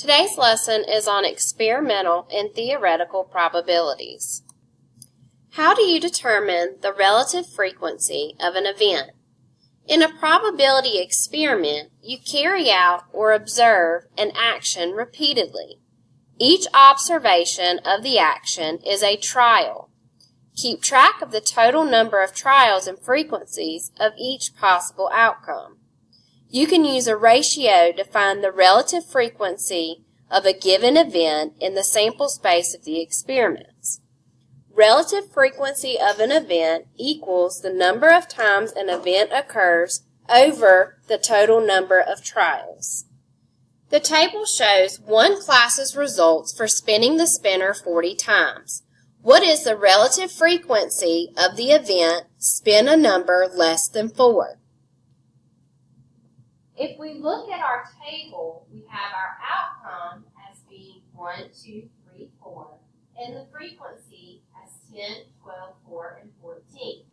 Today's lesson is on experimental and theoretical probabilities. How do you determine the relative frequency of an event? In a probability experiment, you carry out or observe an action repeatedly. Each observation of the action is a trial. Keep track of the total number of trials and frequencies of each possible outcome. You can use a ratio to find the relative frequency of a given event in the sample space of the experiments. Relative frequency of an event equals the number of times an event occurs over the total number of trials. The table shows one class's results for spinning the spinner 40 times. What is the relative frequency of the event spin a number less than 4? If we look at our table, we have our outcome as being 1, 2, 3, 4, and the frequency as 10, 12, 4, and 14.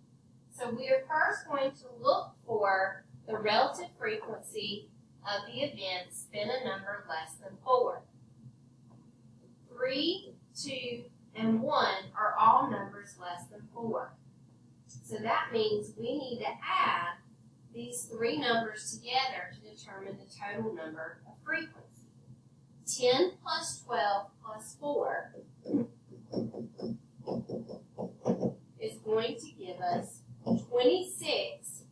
So we are first going to look for the relative frequency of the event spin a number less than 4. 3, 2, and 1 are all numbers less than 4. So that means we need to add these three numbers together to determine the total number of frequency. 10 plus 12 plus 4 is going to give us 26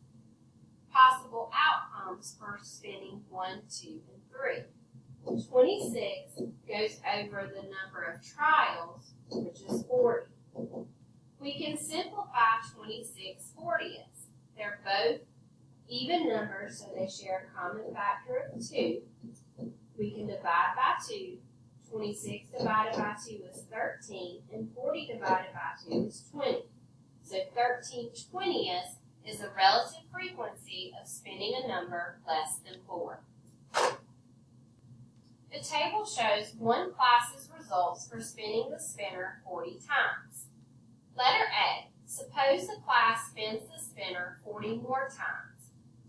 possible outcomes for spinning 1, 2, and 3. 26 goes over the number of trials, which is 40. We can simplify 26 40ths. They're both even numbers, so they share a common factor of 2. We can divide by 2. 26 divided by 2 is 13, and 40 divided by 2 is 20. So 13 20ths is the relative frequency of spinning a number less than 4. The table shows one class's results for spinning the spinner 40 times. Letter A. Suppose the class spins the spinner 40 more times.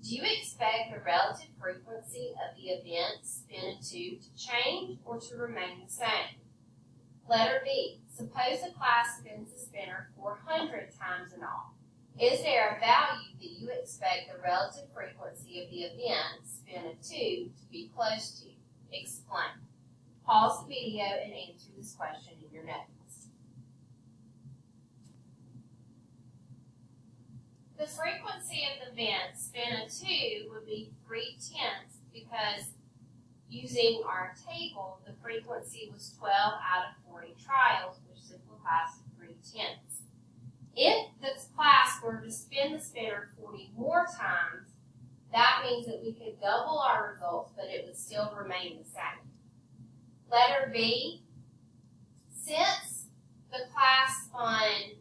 Do you expect the relative frequency of the event spin a 2 to change or to remain the same? Letter B. Suppose the class spins the spinner 400 times in all. Is there a value that you expect the relative frequency of the event spin a 2 to be close to? Explain. Pause the video and answer this question in your notes. The frequency of the event spin a 2 would be 3/10 because using our table, the frequency was 12 out of 40 trials, which simplifies to 3/10. If the class were to spin the spinner 40 more times, that means that we could double our results, but it would still remain the same. Letter B, since the class spun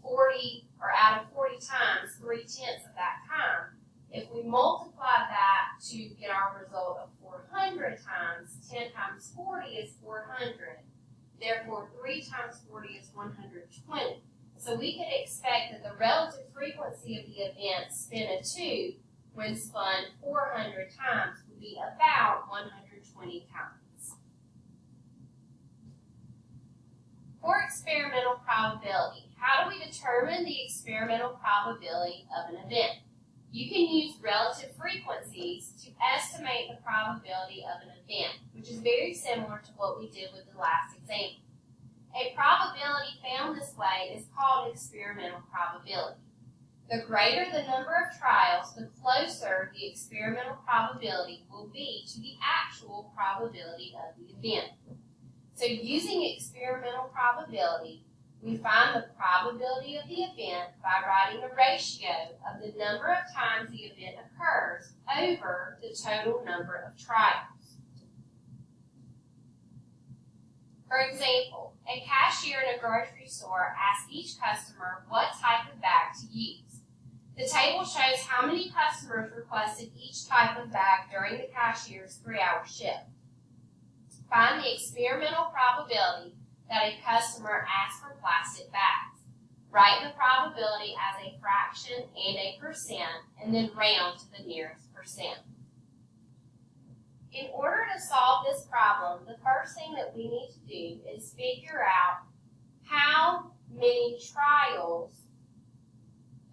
40 or out of 40 times, 3/10 of that time, if we multiply that to get our result of 400 times, 10 times 40 is 400. Therefore, 3 times 40 is 120. So we could expect that the relative frequency of the event spin a 2 when spun 400 times would be about 120 times. For experimental probability, how do we determine the experimental probability of an event? You can use relative frequencies to estimate the probability of an event, which is very similar to what we did with the last example. A probability found this way is called experimental probability. The greater the number of trials, the closer the experimental probability will be to the actual probability of the event. So using experimental probability, we find the probability of the event by writing a ratio of the number of times the event occurs over the total number of trials. For example, a cashier in a grocery store asks each customer what type of bag to use. The table shows how many customers requested each type of bag during the cashier's 3-hour shift. Find the experimental probability that a customer asked for plastic bags. Write the probability as a fraction and a percent, and then round to the nearest percent. In order to solve this problem, the first thing that we need to do is figure out how many trials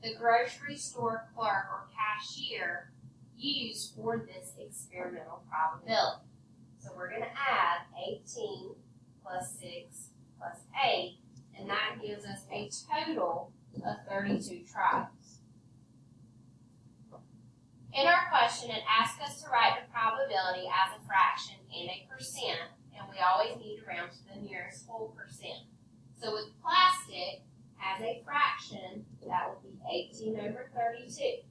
the grocery store clerk or cashier used for this experimental probability. So we're going to add 18 plus 6 plus 8, and that gives us a total of 32 trials. In our question, it asks us to write the probability as a fraction and a percent, and we always need to round to the nearest whole percent. So with plastic, as a fraction, that would be 18 over 32.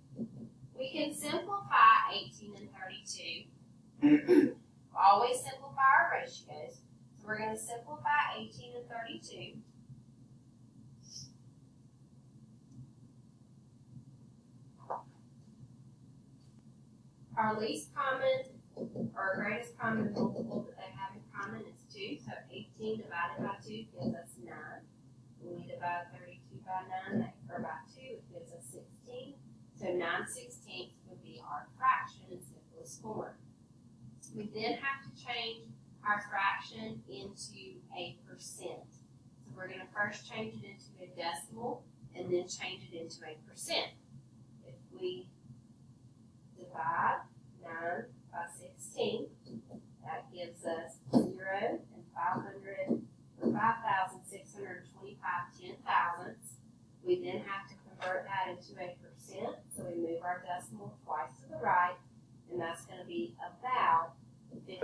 We can simplify 18 and 32. Always simplify our ratios. So we're going to simplify 18 and 32. Our least common or greatest common multiple that they have in common is 2. So 18 divided by 2 gives us 9. When we divide 32 by 9, or by 2, it gives us 16. So 9/16 would be our fraction in simplest form. We then have to change our fraction into a percent. So we're going to first change it into a decimal and then change it into a percent. If we divide 9 by 16, that gives us 0 and 5,625 10,000ths. We then have to convert that into a percent, so we move our decimal twice to the right, and that's going to be about 56%.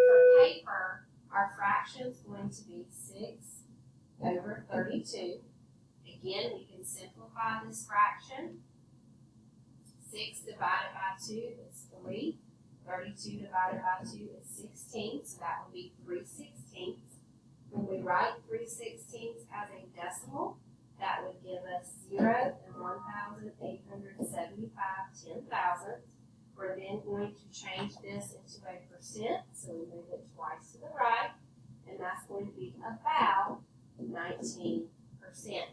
For paper, our fraction is going to be 6 over 32. Again, we can simplify this fraction. 6 divided by 2 is 3. 32 divided by 2 is 16, so that will be 3/16. When we write 3/16 as a decimal, that would give us 0 and 1,875 10,000ths. We're then going to change this into a percent, so we move it twice to the right, and that's going to be about 19%.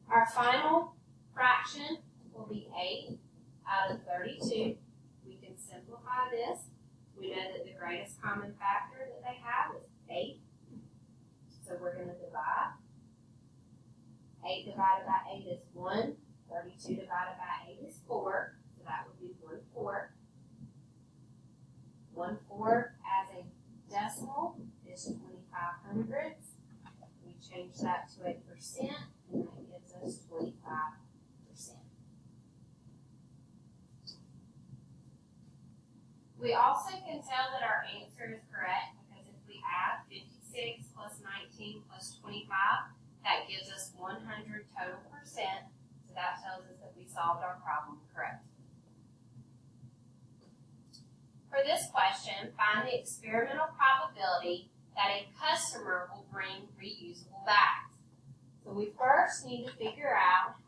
Our final fraction will be 8 out of 32. We can simplify this. We know that the greatest common factor that they have is 8. So we're going to divide. 8 divided by 8 is 1. 32 divided by 8 is 4. So that would be 1/4. 1/4 as a decimal is 2500ths. We change that to a percent, and that gives us 25%. We also can tell that our answer is correct because if we add 56 plus 19 plus 25, that gives us 100 total percent. So that tells us that we solved our problem correctly. For this question, find the experimental probability that a customer will bring reusable bags. So we first need to figure out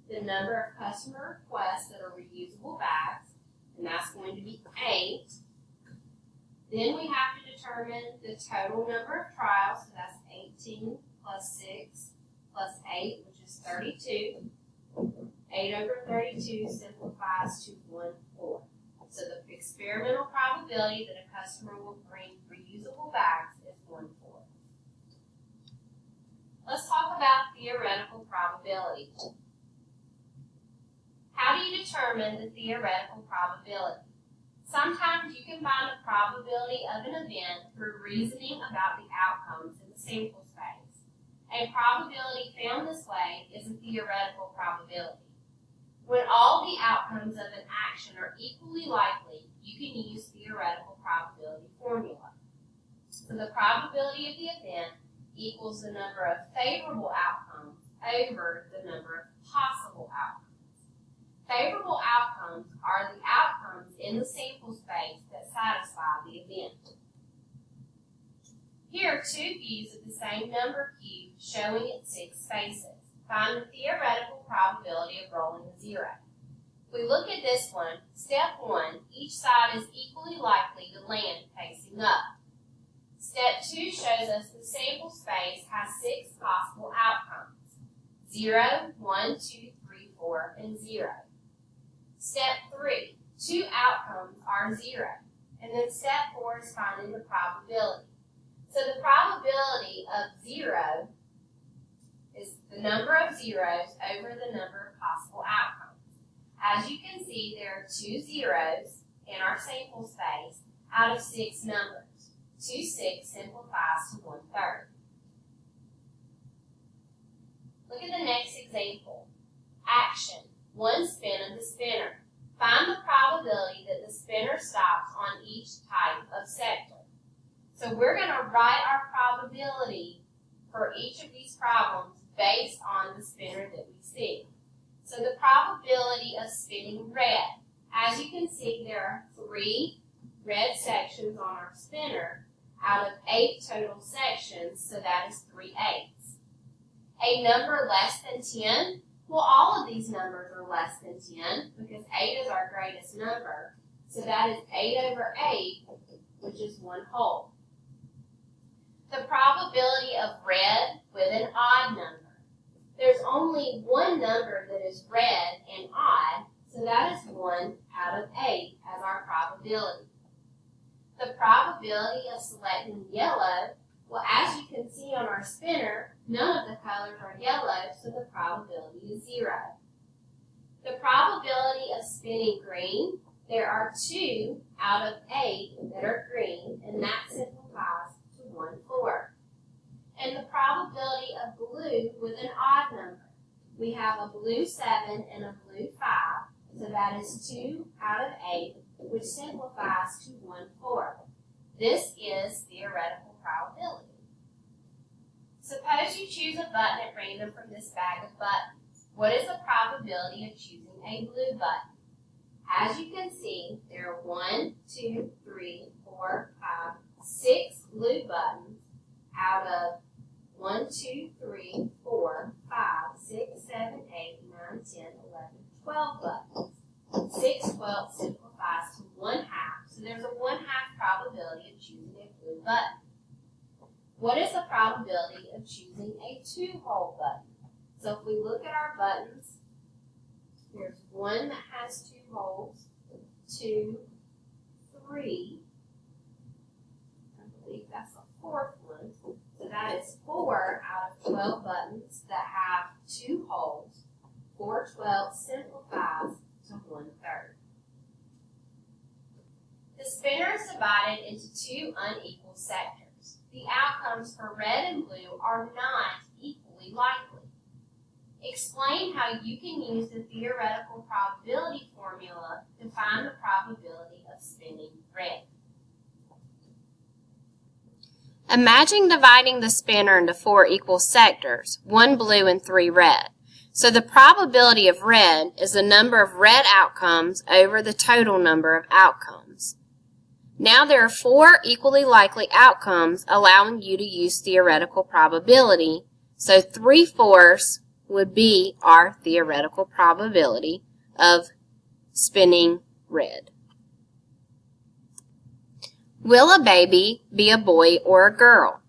the number of customer requests that are reusable bags, and that's going to be 8. Then we have to determine the total number of trials, so that's 18 plus 6 plus 8, which is 32. 8 over 32 simplifies to 1/4. So the experimental probability that a customer will bring reusable bags is 1/4. Let's talk about theoretical probability. How do you determine the theoretical probability? Sometimes you can find the probability of an event through reasoning about the outcomes in the sample space. A probability found this way is a theoretical probability. When all the outcomes of an action are equally likely, you can use theoretical probability formula. So the probability of the event equals the number of favorable outcomes over the number of possible outcomes. Favorable outcomes are the outcomes in the sample space that satisfy the event. Here are two views of the same number cube showing its 6 spaces. Find the theoretical probability of rolling a 0. If we look at this one, step 1, each side is equally likely to land facing up. Step 2 shows us the sample space has 6 possible outcomes: 0, 1, 2, 3, 4, and 0. Step 3, 2 outcomes are 0. And then step 4 is finding the probability. So the probability of 0 is the number of zeros over the number of possible outcomes. As you can see, there are 2 zeros in our sample space out of 6 numbers. 2 6 simplifies to 1/3. Look at the next example. Action. 1 spin of the spinner. Find the probability that the spinner stops on each type of sector. So we're going to write our probability for each of these problems based on the spinner that we see. So the probability of spinning red. As you can see, there are 3 red sections on our spinner out of 8 total sections, so that is 3/8. A number less than 10, well, all of these numbers are less than 10 because 8 is our greatest number. So that is 8/8, which is 1 whole. The probability of red with an odd number. There's only one number that is red and odd, so that is 1/8 as our probability. The probability of selecting yellow, well, as you can see on our spinner, none of the colors are yellow, so the probability is 0. The probability of spinning green, there are 2 out of 8 that are green, and that simplifies to 1/4. And the probability of blue with an odd number. We have a blue 7 and a blue 5, so that is 2 out of 8, which simplifies to 1/4. This is theoretical probability. Suppose you choose a button at random from this bag of buttons. What is the probability of choosing a blue button? As you can see, there are 1, 2, 3, 4, 5, 6 blue buttons out of 1, 2, 3, 4, 5, 6, 7, 8, 9, 10, 11, 12 buttons. 6/12 simplifies to 1/2, so there's a 1/2 probability of choosing a blue button. What is the probability of choosing a 2-hole button? So if we look at our buttons, there's 1 that has 2 holes, 2, 3, I believe that's the 4th one, so that is 4 out of 12 buttons that have 2 holes. 4/12 simplifies to 1/3. The spinner is divided into 2 unequal sectors. The outcomes for red and blue are not equally likely. Explain how you can use the theoretical probability formula to find the probability of spinning red. Imagine dividing the spinner into 4 equal sectors, 1 blue and 3 red. So the probability of red is the number of red outcomes over the total number of outcomes. Now there are 4 equally likely outcomes allowing you to use theoretical probability, so 3/4 would be our theoretical probability of spinning red. Will a baby be a boy or a girl?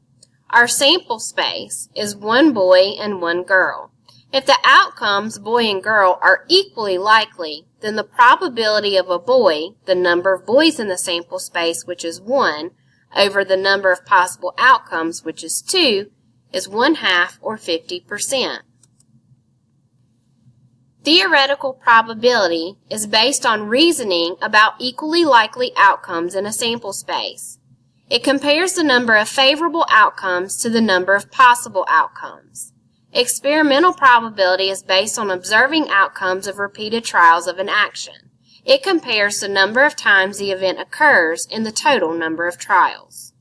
Our sample space is 1 boy and 1 girl. If the outcomes, boy and girl, are equally likely, then the probability of a boy, the number of boys in the sample space, which is 1, over the number of possible outcomes, which is 2, is 1/2 or 50%. Theoretical probability is based on reasoning about equally likely outcomes in a sample space. It compares the number of favorable outcomes to the number of possible outcomes. Experimental probability is based on observing outcomes of repeated trials of an action. It compares the number of times the event occurs in the total number of trials.